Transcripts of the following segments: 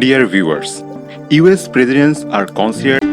Dear viewers, US presidents are considered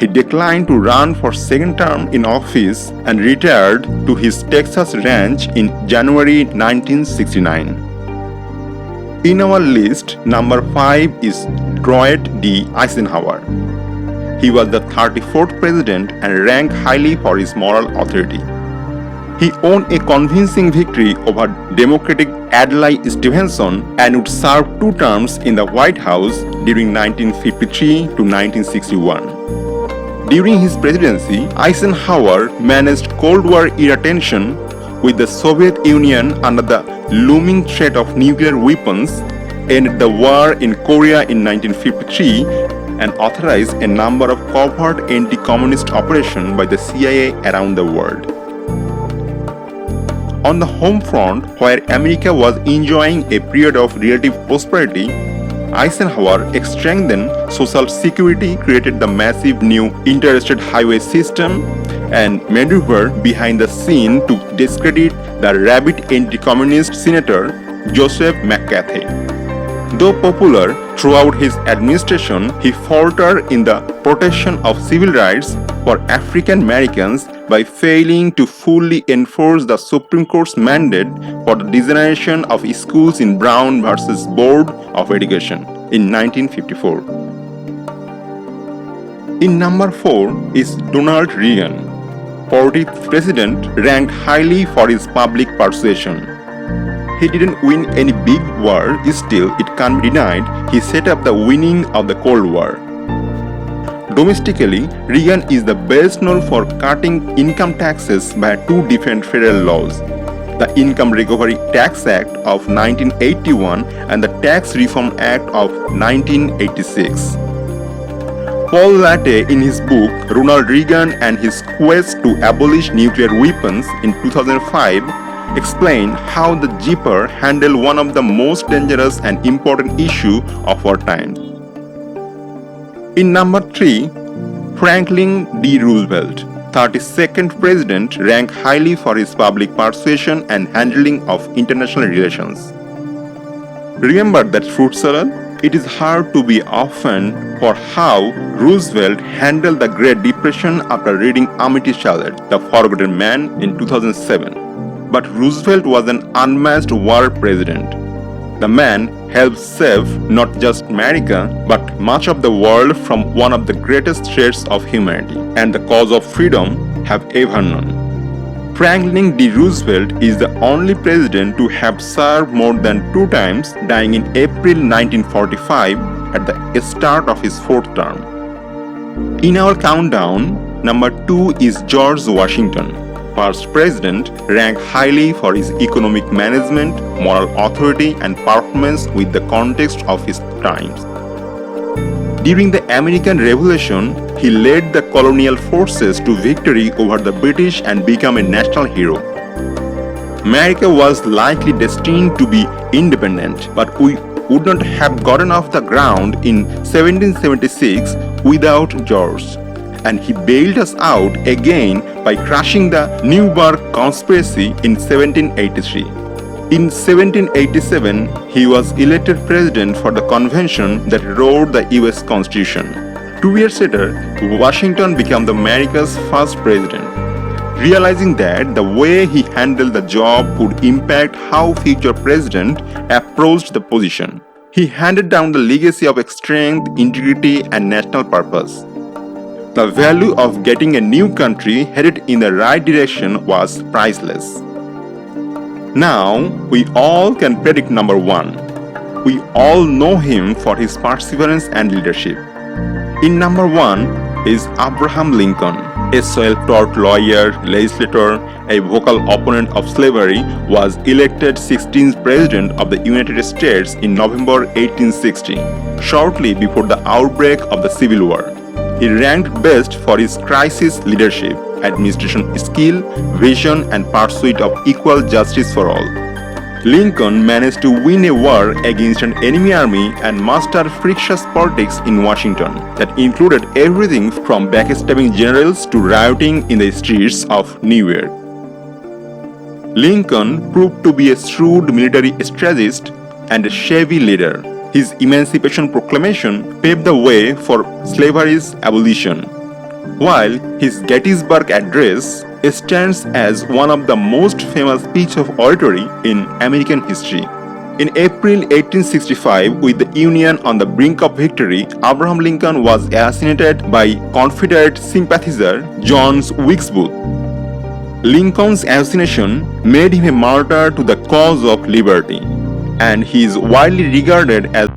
he declined to run for second term in office and retired to his Texas ranch in January 1969. In our list, number 5 is Dwight D. Eisenhower. He was the 34th president and ranked highly for his moral authority. He won a convincing victory over Democratic Adlai Stevenson and would serve 2 terms in the White House during 1953 to 1961. During his presidency, Eisenhower managed Cold War-era tension with the Soviet Union under the looming threat of nuclear weapons, ended the war in Korea in 1953, and authorized a number of covert anti-communist operations by the CIA around the world. On the home front, where America was enjoying a period of relative prosperity, Eisenhower strengthened Social Security, created the massive new interstate highway system, and maneuvered behind the scene to discredit the rabid anti-communist Senator Joseph McCarthy. Though popular throughout his administration, he faltered in the protection of civil rights for African Americans by failing to fully enforce the Supreme Court's mandate for the designation of schools in Brown versus Board of Education in 1954. In number 4 is Ronald Reagan, 40th president, ranked highly for his public persuasion. He didn't win any big war, still it can't be denied he set up the winning of the Cold War. Domestically, Reagan is the best known for cutting income taxes by 2 different federal laws, the Income Recovery Tax Act of 1981 and the Tax Reform Act of 1986. Paul Latte, in his book Ronald Reagan and His Quest to Abolish Nuclear Weapons in 2005, explained how the Jeeper handled one of the most dangerous and important issues of our time. In number 3, Franklin D. Roosevelt, 32nd President, ranked highly for his public persuasion and handling of international relations. Remember that fruit salad? It is hard to be offended for how Roosevelt handled the Great Depression after reading Amity Shallet, The Forgotten Man, in 2007. But Roosevelt was an unmatched war president. The man helped save not just America, but much of the world from one of the greatest threats of humanity and the cause of freedom have ever known. Franklin D. Roosevelt is the only president to have served more than 2 times, dying in April 1945 at the start of his 4th term. In our countdown, number 2 is George Washington, first president, ranked highly for his economic management, moral authority, and performance with the context of his times. During the American Revolution, he led the colonial forces to victory over the British and became a national hero. America was likely destined to be independent, but we would not have gotten off the ground in 1776 without George, and he bailed us out again by crushing the Newburgh Conspiracy in 1783. In 1787, he was elected president for the convention that wrote the US Constitution. 2 years later, Washington became America's first president. Realizing that the way he handled the job would impact how future presidents approached the position, he handed down the legacy of strength, integrity, and national purpose. The value of getting a new country headed in the right direction was priceless. Now, we all can predict number 1. We all know him for his perseverance and leadership. In number 1 is Abraham Lincoln, a self-taught lawyer, legislator, a vocal opponent of slavery, was elected 16th President of the United States in November 1860, shortly before the outbreak of the Civil War. He ranked best for his crisis leadership, administration skill, vision, and pursuit of equal justice for all. Lincoln managed to win a war against an enemy army and master frictious politics in Washington that included everything from backstabbing generals to rioting in the streets of New York. Lincoln proved to be a shrewd military strategist and a savvy leader. His Emancipation Proclamation paved the way for slavery's abolition, while his Gettysburg Address stands as one of the most famous pieces of oratory in American history. In April 1865, with the Union on the brink of victory, Abraham Lincoln was assassinated by Confederate sympathizer John Wilkes Booth. Lincoln's assassination made him a martyr to the cause of liberty, and he is widely regarded as